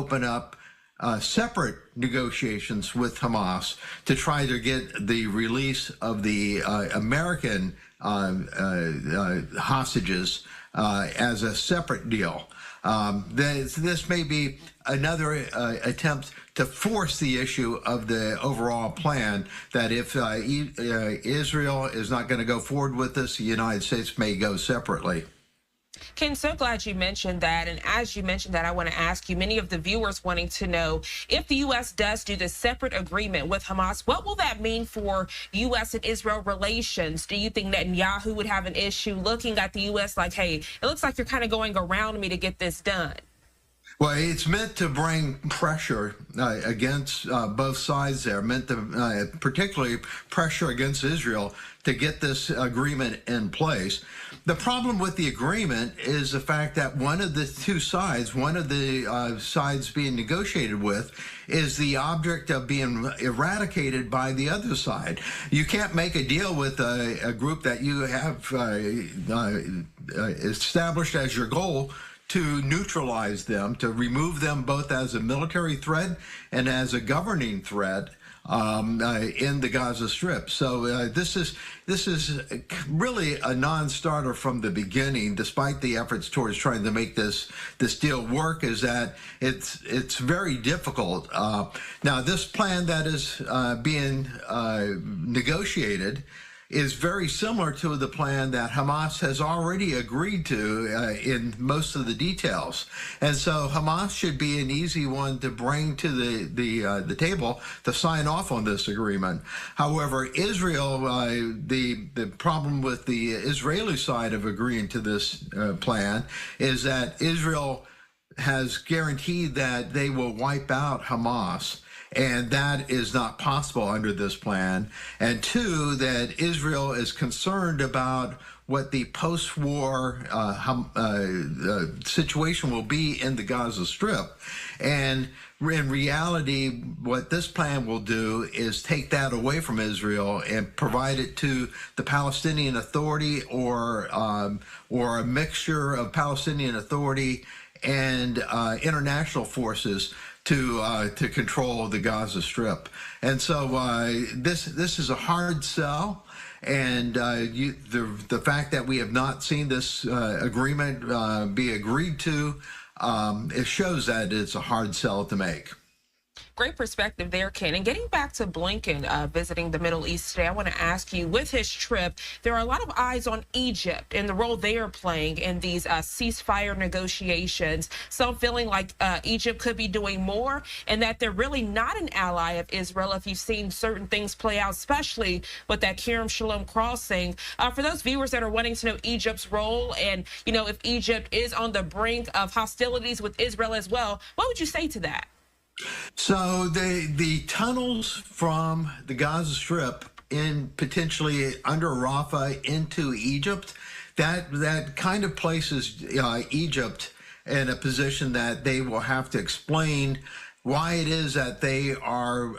open up separate negotiations with Hamas to try to get the release of the American hostages as a separate deal. This may be another attempt to force the issue of the overall plan that if Israel is not going to go forward with this, the United States may go separately. Ken, so glad you mentioned that. And as you mentioned that, I want to ask you, many of the viewers wanting to know, if the U.S. does do this separate agreement with Hamas, what will that mean for U.S. and Israel relations? Do you think Netanyahu would have an issue looking at the U.S. like, hey, it looks like you're kind of going around me to get this done? Well, it's meant to bring pressure against both sides there, meant to particularly pressure against Israel to get this agreement in place. The problem with the agreement is the fact that one of the two sides, one of the sides being negotiated with, is the object of being eradicated by the other side. You can't make a deal with a group that you have established as your goal to neutralize them, to remove them both as a military threat and as a governing threat in the Gaza Strip. So this is really a non-starter from the beginning, despite the efforts towards trying to make this deal work. Is that it's very difficult. Now, this plan that is being negotiated is very similar to the plan that Hamas has already agreed to in most of the details. And so Hamas should be an easy one to bring to the table to sign off on this agreement. However, Israel, the problem with the Israeli side of agreeing to this plan is that Israel has guaranteed that they will wipe out Hamas. And that is not possible under this plan. And two, that Israel is concerned about what the post-war situation will be in the Gaza Strip. And in reality, what this plan will do is take that away from Israel and provide it to the Palestinian Authority or a mixture of Palestinian Authority and international forces to control the Gaza Strip. And so this is a hard sell. And the fact that we have not seen this agreement be agreed to, it shows that it's a hard sell to make. Great perspective there, Ken. And getting back to Blinken visiting the Middle East today, I want to ask you, with his trip, there are a lot of eyes on Egypt and the role they are playing in these ceasefire negotiations. Some feeling like Egypt could be doing more and that they're really not an ally of Israel if you've seen certain things play out, especially with that Kerem Shalom crossing. For those viewers that are wanting to know Egypt's role and, you know, if Egypt is on the brink of hostilities with Israel as well, what would you say to that? So the tunnels from the Gaza Strip in potentially under Rafah into Egypt, that kind of places Egypt in a position that they will have to explain why it is that they are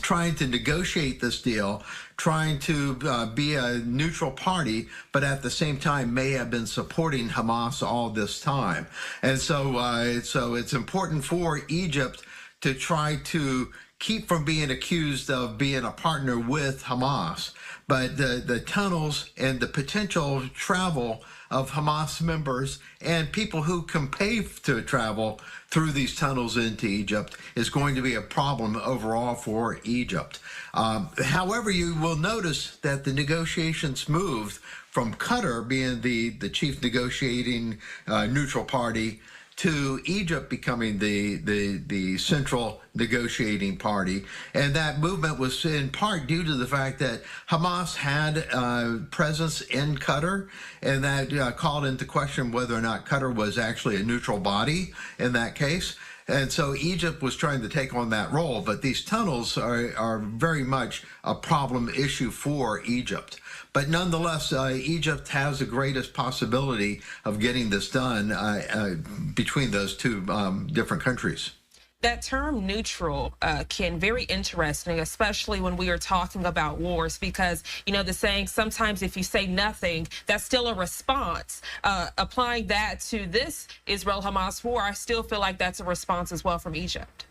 trying to negotiate this deal, trying to be a neutral party, but at the same time may have been supporting Hamas all this time. And so, so it's important for Egypt to try to keep from being accused of being a partner with Hamas. But the tunnels and the potential travel of Hamas members and people who can pay to travel through these tunnels into Egypt is going to be a problem overall for Egypt. However, you will notice that the negotiations moved from Qatar being the chief negotiating neutral party to Egypt becoming the central negotiating party. And that movement was in part due to the fact that Hamas had presence in Qatar, and that called into question whether or not Qatar was actually a neutral body in that case. And so Egypt was trying to take on that role, but these tunnels are very much a problem issue for Egypt. But nonetheless, Egypt has the greatest possibility of getting this done between those two different countries. That term neutral, Ken, very interesting, especially when we are talking about wars, because, the saying, sometimes if you say nothing, that's still a response. Applying that to this Israel-Hamas war, I still feel like that's a response as well from Egypt.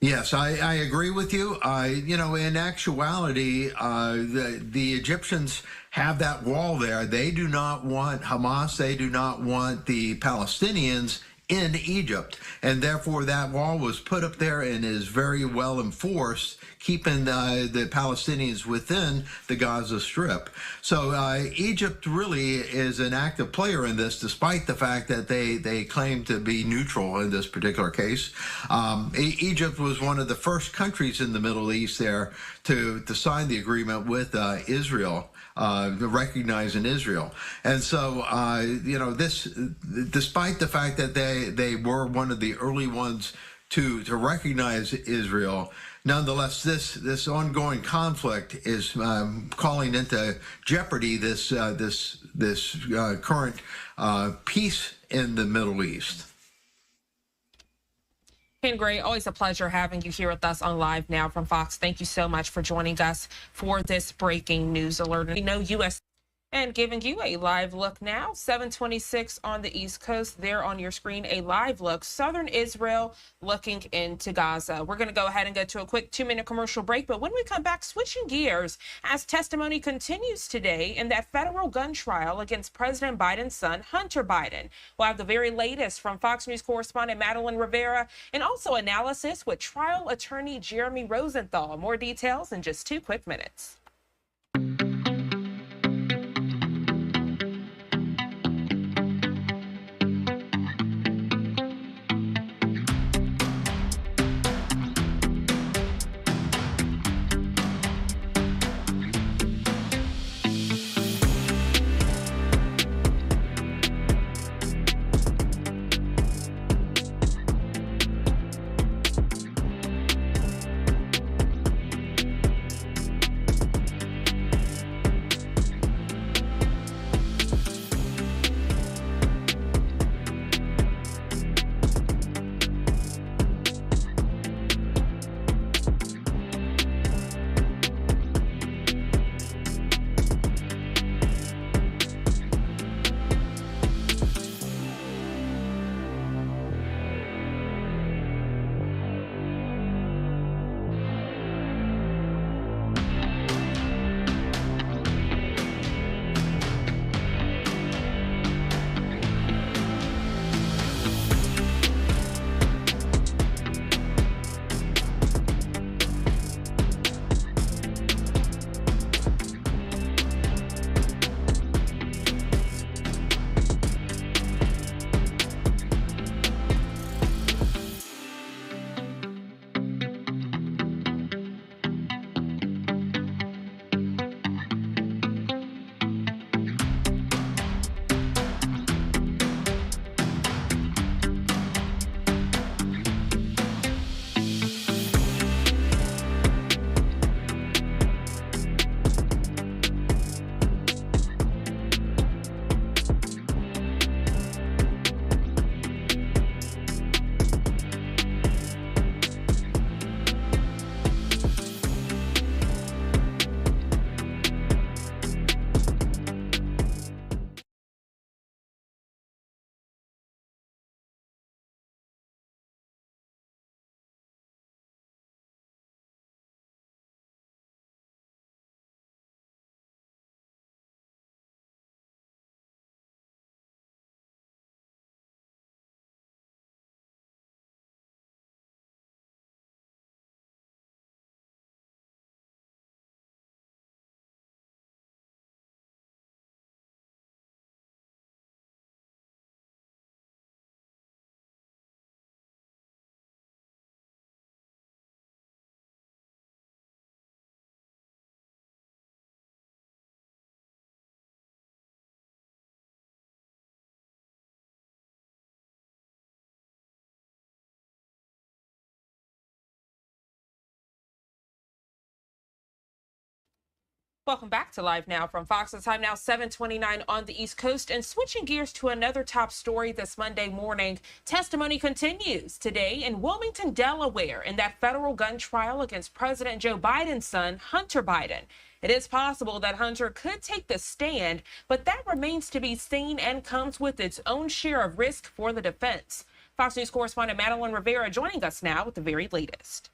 Yes, I agree with you. In actuality, the Egyptians have that wall there. They do not want Hamas. They do not want the Palestinians in Egypt. And therefore, that wall was put up there and is very well enforced, keeping the Palestinians within the Gaza Strip. So Egypt really is an active player in this, despite the fact that they claim to be neutral in this particular case. Egypt was one of the first countries in the Middle East there to sign the agreement with Israel. Recognizing Israel. And so, this, despite the fact that they were one of the early ones to recognize Israel, nonetheless, this ongoing conflict is calling into jeopardy this current peace in the Middle East. Ken Gray, always a pleasure having you here with us on Live Now from Fox. Thank you so much for joining us for this breaking news alert. We know U.S. and giving you a live look now, 7:26 on the East Coast. There on your screen, a live look. Southern Israel looking into Gaza. We're going to go ahead and go to a quick 2-minute commercial break. But when we come back, switching gears as testimony continues today in that federal gun trial against President Biden's son, Hunter Biden. We'll have the very latest from Fox News correspondent Madeline Rivera, and also analysis with trial attorney Jeremy Rosenthal. More details in just 2 quick minutes. Welcome back to Live Now from Fox. The time now 7:29 on the East Coast. And switching gears to another top story this Monday morning, testimony continues today in Wilmington, Delaware, in that federal gun trial against President Joe Biden's son, Hunter Biden. It is possible that Hunter could take the stand, but that remains to be seen and comes with its own share of risk for the defense. Fox News correspondent Madeline Rivera joining us now with the very latest.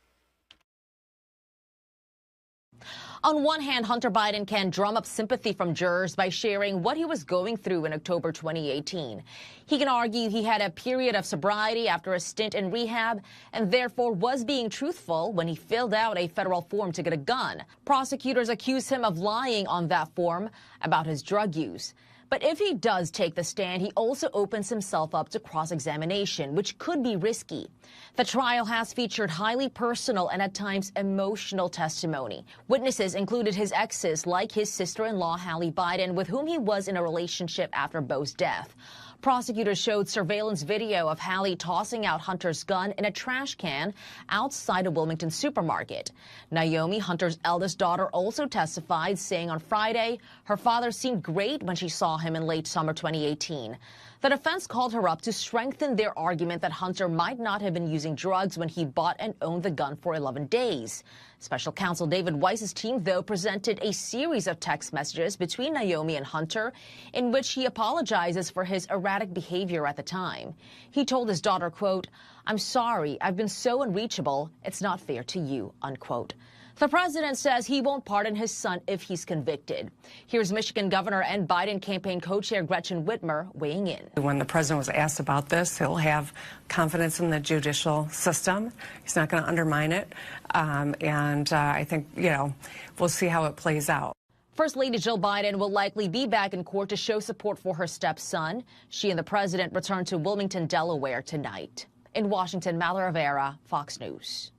On one hand, Hunter Biden can drum up sympathy from jurors by sharing what he was going through in October 2018. He can argue he had a period of sobriety after a stint in rehab and therefore was being truthful when he filled out a federal form to get a gun. Prosecutors accuse him of lying on that form about his drug use. But if he does take the stand, he also opens himself up to cross-examination, which could be risky. The trial has featured highly personal and at times emotional testimony. Witnesses included his exes, like his sister-in-law, Hallie Biden, with whom he was in a relationship after Beau's death. Prosecutors showed surveillance video of Hallie tossing out Hunter's gun in a trash can outside a Wilmington supermarket. Naomi, Hunter's eldest daughter, also testified, saying on Friday her father seemed great when she saw him in late summer 2018. The defense called her up to strengthen their argument that Hunter might not have been using drugs when he bought and owned the gun for 11 days. Special counsel David Weiss's team, though, presented a series of text messages between Naomi and Hunter in which he apologizes for his erratic behavior at the time. He told his daughter, quote, "I'm sorry, I've been so unreachable. It's not fair to you," unquote. The president says he won't pardon his son if he's convicted. Here's Michigan Governor and Biden campaign co-chair Gretchen Whitmer weighing in. When the president was asked about this, he'll have confidence in the judicial system. He's not going to undermine it. I think, we'll see how it plays out. First Lady Jill Biden will likely be back in court to show support for her stepson. She and the president return to Wilmington, Delaware tonight. In Washington, Madeline Rivera, Fox News.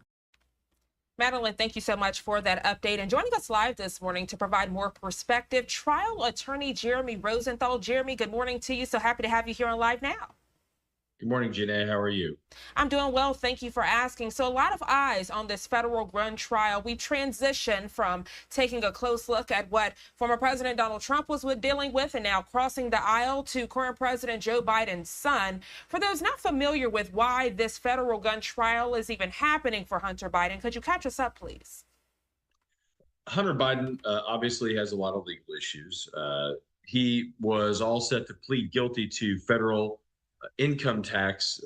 Madeline, thank you so much for that update. And joining us live this morning to provide more perspective, trial attorney Jeremy Rosenthal. Jeremy, good morning to you. So happy to have you here on Live Now. Good morning, Janae. How are you? I'm doing well. Thank you for asking. So a lot of eyes on this federal gun trial. We transitioned from taking a close look at what former President Donald Trump was dealing with and now crossing the aisle to current President Joe Biden's son. For those not familiar with why this federal gun trial is even happening for Hunter Biden, could you catch us up, please? Hunter Biden obviously has a lot of legal issues. He was all set to plead guilty to federal income tax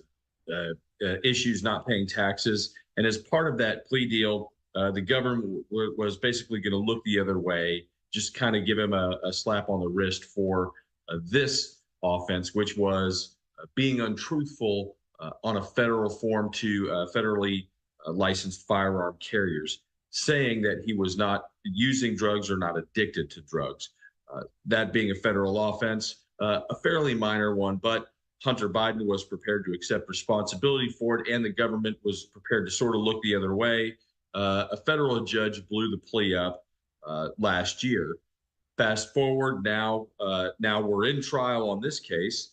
issues, not paying taxes. And as part of that plea deal, the government was basically going to look the other way, just kind of give him a slap on the wrist for this offense, which was being untruthful on a federal form to federally licensed firearm carriers, saying that he was not using drugs or not addicted to drugs. That being a federal offense, a fairly minor one, but Hunter Biden was prepared to accept responsibility for it, and the government was prepared to sort of look the other way. A federal judge blew the plea up last year. Fast forward, now we're in trial on this case,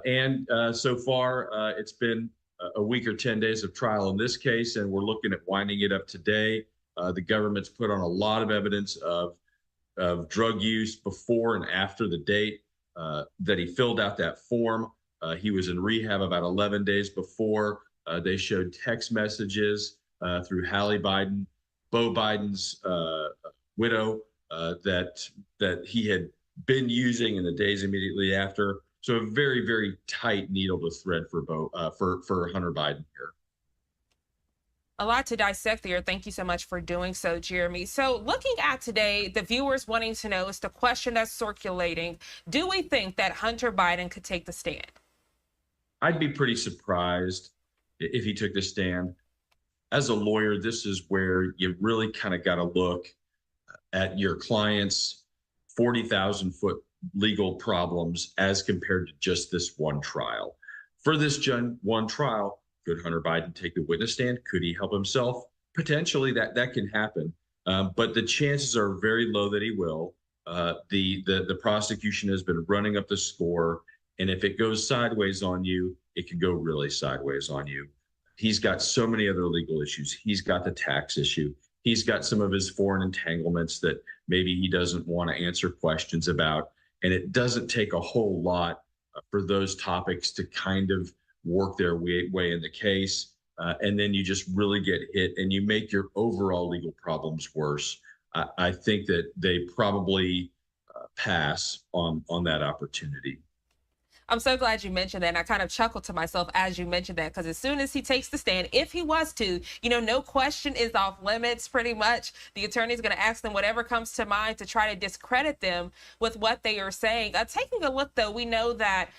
and so far it's been a week or 10 days of trial in this case, and we're looking at winding it up today. The government's put on a lot of evidence of drug use before and after the date that he filled out that form. He was in rehab about 11 days before. They showed text messages through Hallie Biden, Beau Biden's widow, that he had been using in the days immediately after. So a very, very tight needle to thread for Hunter Biden here. A lot to dissect there. Thank you so much for doing so, Jeremy. So looking at today, the viewers wanting to know is the question that's circulating. Do we think that Hunter Biden could take the stand? I'd be pretty surprised if he took the stand. As a lawyer, this is where you really kind of got to look at your client's 40,000-foot legal problems as compared to just this one trial. For this one trial, could Hunter Biden take the witness stand? Could he help himself? Potentially, that can happen, but the chances are very low that he will. The prosecution has been running up the score. And if it goes sideways on you, it could go really sideways on you. He's got so many other legal issues. He's got the tax issue. He's got some of his foreign entanglements that maybe he doesn't want to answer questions about. And it doesn't take a whole lot for those topics to kind of work their way in the case. And then you just really get hit and you make your overall legal problems worse. I think that they probably pass on that opportunity. I'm so glad you mentioned that. And I kind of chuckled to myself as you mentioned that, because as soon as he takes the stand, if he was to, no question is off limits pretty much. The attorney's going to ask them whatever comes to mind to try to discredit them with what they are saying. Taking a look, though, we know that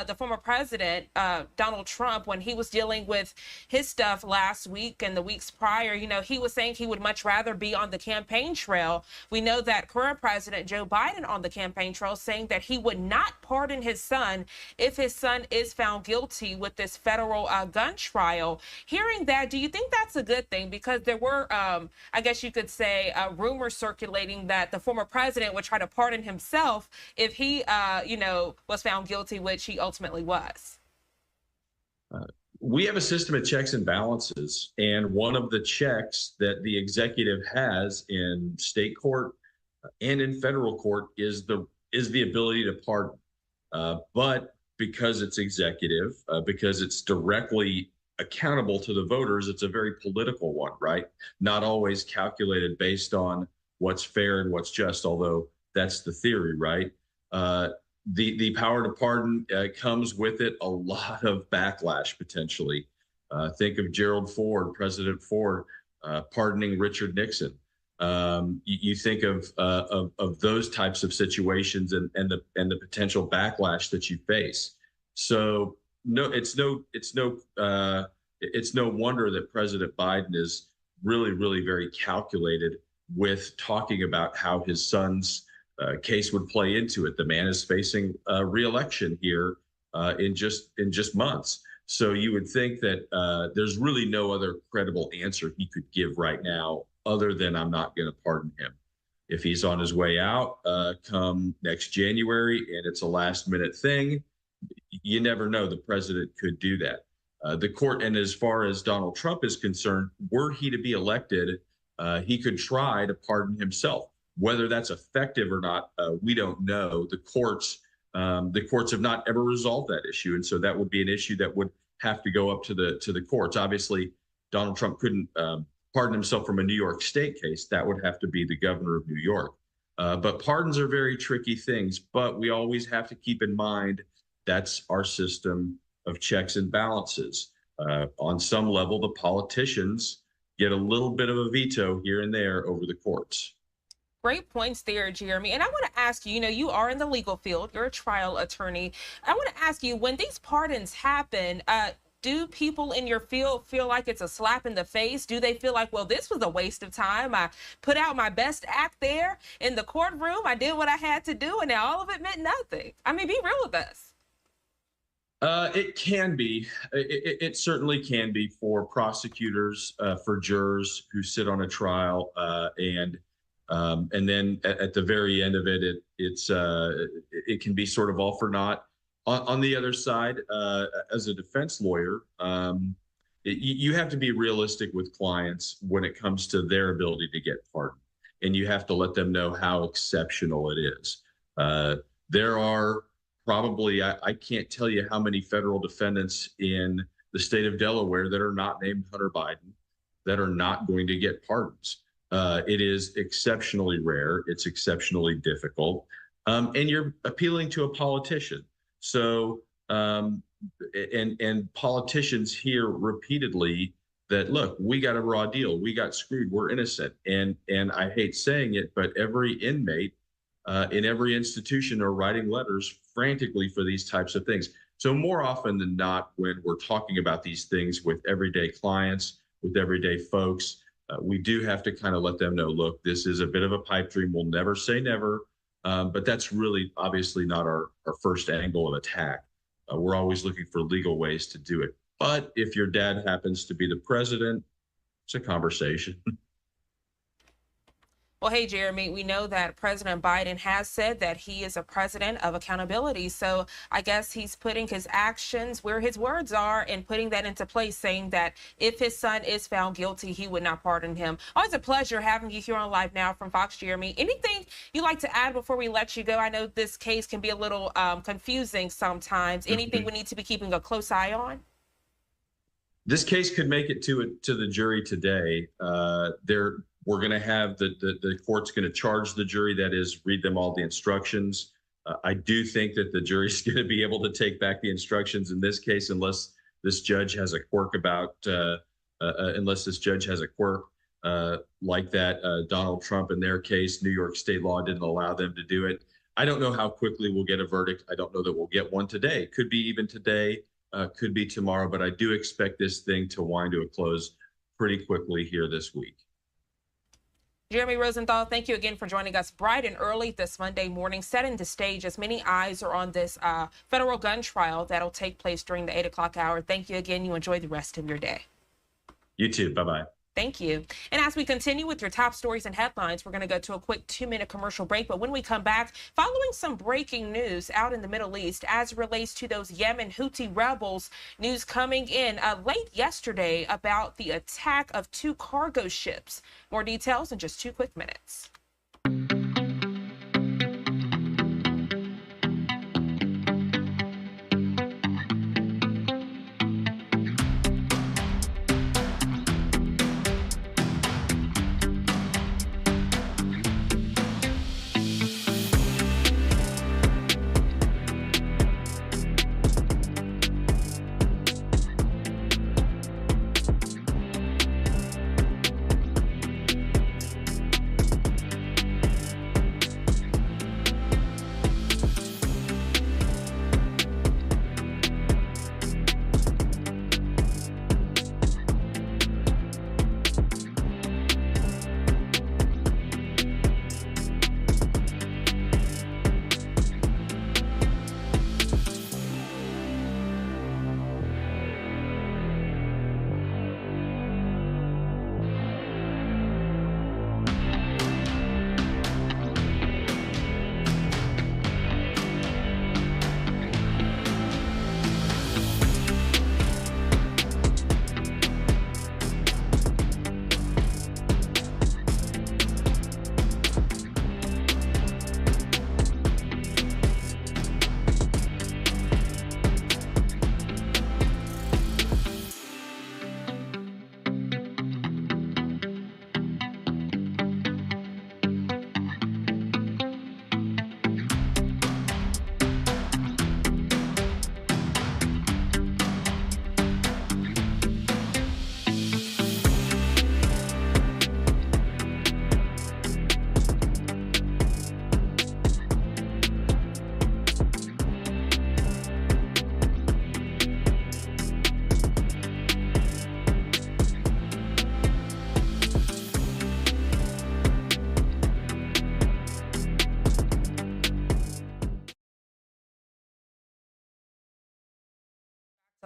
the former president, Donald Trump, when he was dealing with his stuff last week and the weeks prior, he was saying he would much rather be on the campaign trail. We know that current President Joe Biden on the campaign trail saying that he would not pardon his son if his son is found guilty with this federal gun trial. Hearing that, do you think that's a good thing? Because there were, I guess you could say, rumors circulating that the former president would try to pardon himself if he, was found guilty, which he ultimately was. We have a system of checks and balances, and one of the checks that the executive has in state court and in federal court is the ability to pardon. But because it's executive, because it's directly accountable to the voters, it's a very political one, right? Not always calculated based on what's fair and what's just, although that's the theory, right? The power to pardon comes with it a lot of backlash potentially. Think of Gerald Ford, President Ford, pardoning Richard Nixon. You think of those types of situations and the potential backlash that you face. So it's no wonder that President Biden is really very calculated with talking about how his son's case would play into it. The man is facing re-election here in just months. So you would think that there's really no other credible answer he could give right now other than I'm not going to pardon him. If he's on his way out come next January and it's a last minute thing, you never know. The president could do that. The court, and as far as Donald Trump is concerned, were he to be elected, he could try to pardon himself. Whether that's effective or not, we don't know. The courts have not ever resolved that issue, and so that would be an issue that would have to go up to the courts. Obviously, Donald Trump couldn't pardon himself from a New York State case. That would have to be the governor of New York. But pardons are very tricky things. But we always have to keep in mind that's our system of checks and balances. On some level, the politicians get a little bit of a veto here and there over the courts. Great points there, Jeremy. And I want to ask you, you are in the legal field, you're a trial attorney. I want to ask you, when these pardons happen, do people in your field feel like it's a slap in the face? Do they feel like, well, this was a waste of time? I put out my best act there in the courtroom. I did what I had to do, and now all of it meant nothing. I mean, be real with us. It can be. It certainly can be for prosecutors, for jurors who sit on a trial, and then at the very end of it, it can be sort of all for naught. On the other side, as a defense lawyer, you have to be realistic with clients when it comes to their ability to get pardoned, and you have to let them know how exceptional it is. There are probably, I can't tell you how many federal defendants in the state of Delaware that are not named Hunter Biden that are not going to get pardons. It is exceptionally rare. It's exceptionally difficult. And you're appealing to a politician. So, and politicians hear repeatedly that, look, we got a raw deal. We got screwed. We're innocent. And I hate saying it, but every inmate in every institution are writing letters frantically for these types of things. So more often than not, when we're talking about these things with everyday clients, with everyday folks, we do have to kind of let them know, look, this is a bit of a pipe dream. We'll never say never. But that's really obviously not our first angle of attack. We're always looking for legal ways to do it. But if your dad happens to be the president, it's a conversation. Well, hey, Jeremy, we know that President Biden has said that he is a president of accountability. So I guess he's putting his actions where his words are and putting that into place, saying that if his son is found guilty, he would not pardon him. Always a pleasure having you here on Live Now from Fox, Jeremy. Anything you'd like to add before we let you go? I know this case can be a little confusing sometimes. Anything we need to be keeping a close eye on? This case could make it to the jury today. We're going to have the court's going to charge the jury, that is, read them all the instructions. I do think that the jury's going to be able to take back the instructions in this case, unless this judge has a quirk like that. Donald Trump, in their case, New York state law didn't allow them to do it. I don't know how quickly we'll get a verdict. I don't know that we'll get one today. Could be even today, could be tomorrow, but I do expect this thing to wind to a close pretty quickly here this week. Jeremy Rosenthal, thank you again for joining us bright and early this Monday morning, setting the stage as many eyes are on this federal gun trial that'll take place during the 8 o'clock hour. Thank you again. You enjoy the rest of your day. You too. Bye-bye. Thank you. And as we continue with your top stories and headlines, we're going to go to a quick 2-minute commercial break. But when we come back, following some breaking news out in the Middle East as it relates to those Yemen Houthi rebels, news coming in late yesterday about the attack of 2 cargo ships. More details in just 2 quick minutes.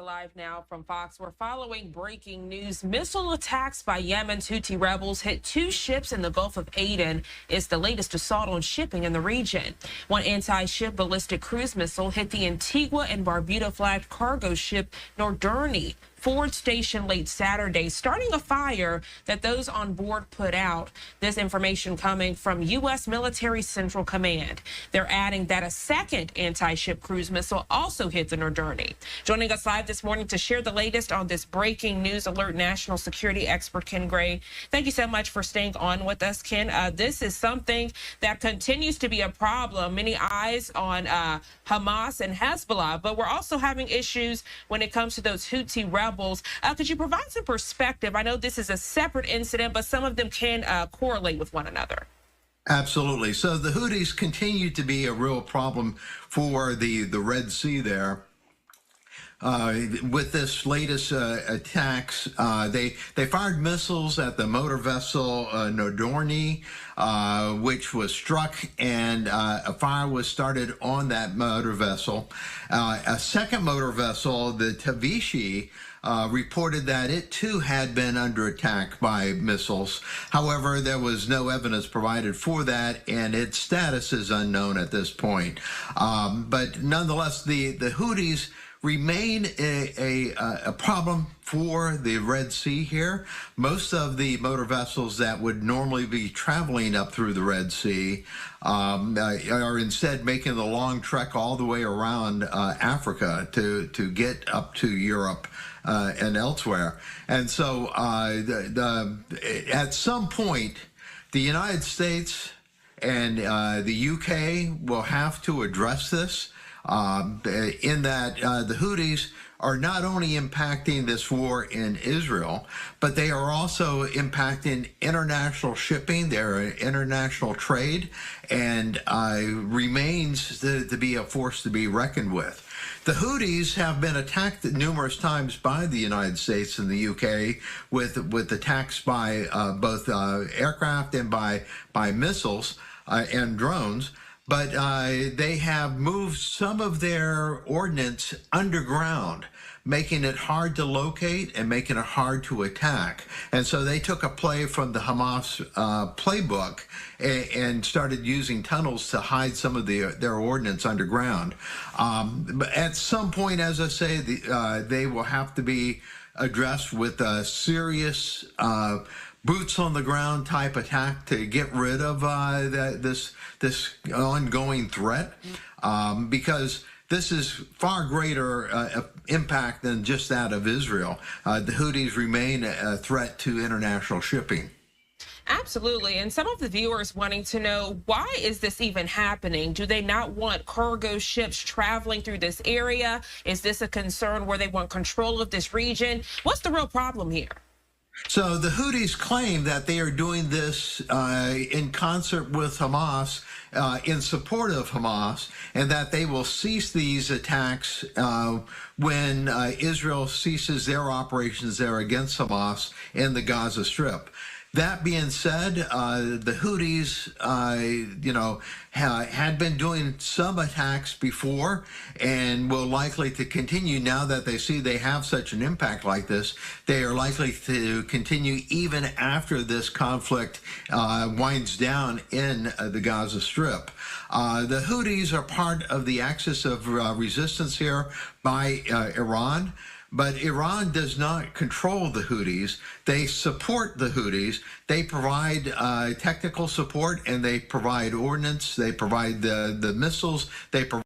Live now from Fox. We're following breaking news. Missile attacks by Yemen's Houthi rebels hit 2 ships in the Gulf of Aden. It's the latest assault on shipping in the region. One anti-ship ballistic cruise missile hit the Antigua and Barbuda flagged cargo ship Nordurni forward station late Saturday, starting a fire that those on board put out. This information coming from U.S. Military Central Command. They're adding that a second anti-ship cruise missile also hit the Nordurni. Joining us live this morning to share the latest on this breaking news alert, national security expert Ken Gray. Thank you so much for staying on with us, Ken. This is something that continues to be a problem. Many eyes on Hamas and Hezbollah, but we're also having issues when it comes to those Houthi rebels. Could you provide some perspective? I know this is a separate incident, but some of them can correlate with one another. Absolutely. So the Houthis continue to be a real problem for the Red Sea there. With this latest attacks, they fired missiles at the motor vessel Nordurni, which was struck, and a fire was started on that motor vessel. A second motor vessel, the Tavishi, reported that it too had been under attack by missiles. However, there was no evidence provided for that, and its status is unknown at this point. But nonetheless, the Houthis remain a problem for the Red Sea here. Most of the motor vessels that would normally be traveling up through the Red Sea are instead making the long trek all the way around Africa to get up to Europe and elsewhere. And so at some point, the United States and the UK will have to address this. In that the Houthis are not only impacting this war in Israel, but they are also impacting international shipping, their international trade, and remains to be a force to be reckoned with. The Houthis have been attacked numerous times by the United States and the UK with attacks by both aircraft and by missiles and drones. But they have moved some of their ordnance underground, making it hard to locate and making it hard to attack. And so they took a play from the Hamas playbook and started using tunnels to hide some of their ordnance underground. But at some point, as I say, they will have to be addressed with a serious boots on the ground type attack to get rid of this ongoing threat, because this is far greater impact than just that of Israel. The Houthis remain a threat to international shipping. Absolutely. And some of the viewers wanting to know, why is this even happening? Do they not want cargo ships traveling through this area? Is this a concern where they want control of this region? What's the real problem here? So the Houthis claim that they are doing this in concert with Hamas, in support of Hamas, and that they will cease these attacks when Israel ceases their operations there against Hamas in the Gaza Strip. That being said, the Houthis, had been doing some attacks before and will likely to continue now that they see they have such an impact like this. They are likely to continue even after this conflict winds down in the Gaza Strip. The Houthis are part of the axis of resistance here by Iran. But Iran does not control the Houthis. They support the Houthis. They provide technical support, and they provide ordnance. They provide the missiles. They provide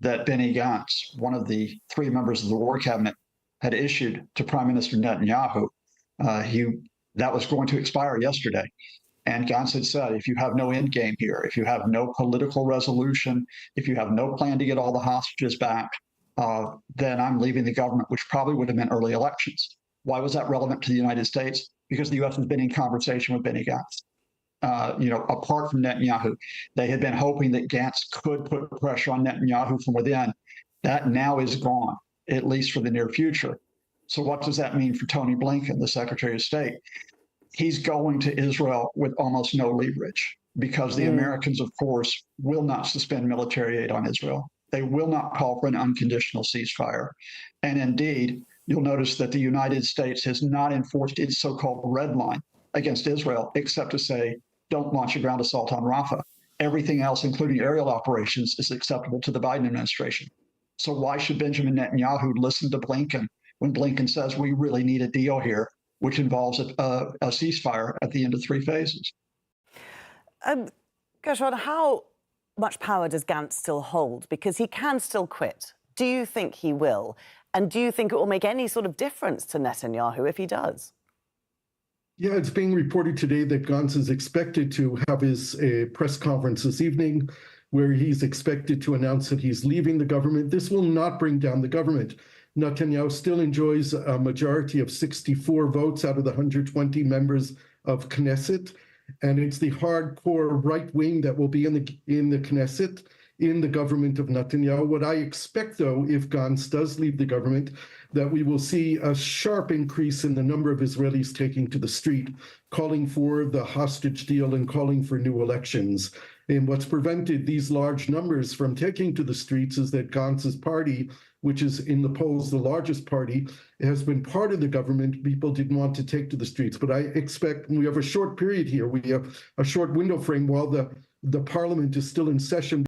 that Benny Gantz, one of the three members of the war cabinet, had issued to Prime Minister Netanyahu. That was going to expire yesterday. And Gantz had said, if you have no end game here, if you have no political resolution, if you have no plan to get all the hostages back, then I'm leaving the government, which probably would have meant early elections. Why was that relevant to the United States? Because the U.S. has been in conversation with Benny Gantz. Apart from Netanyahu, they had been hoping that Gantz could put pressure on Netanyahu from within. That now is gone, at least for the near future. So what does that mean for Tony Blinken, the Secretary of State? He's going to Israel with almost no leverage because the Americans, of course, will not suspend military aid on Israel. They will not call for an unconditional ceasefire. And indeed, you'll notice that the United States has not enforced its so-called red line against Israel, except to say, don't launch a ground assault on Rafah. Everything else, including aerial operations, is acceptable to the Biden administration. So why should Benjamin Netanyahu listen to Blinken when Blinken says we really need a deal here, which involves a ceasefire at the end of 3 phases? Gershon, how much power does Gantz still hold? Because he can still quit. Do you think he will? And do you think it will make any sort of difference to Netanyahu if he does? Yeah, it's being reported today that Gantz is expected to have his press conference this evening, where he's expected to announce that he's leaving the government. This will not bring down the government. Netanyahu still enjoys a majority of 64 votes out of the 120 members of Knesset, and it's the hardcore right wing that will be in the Knesset, in the government of Netanyahu. What I expect, though, if Gantz does leave the government, that we will see a sharp increase in the number of Israelis taking to the street, calling for the hostage deal and calling for new elections. And what's prevented these large numbers from taking to the streets is that Gantz's party, which is in the polls the largest party, has been part of the government. People didn't want to take to the streets. But I expect we have a short period here. We have a short window frame while the parliament is still in session.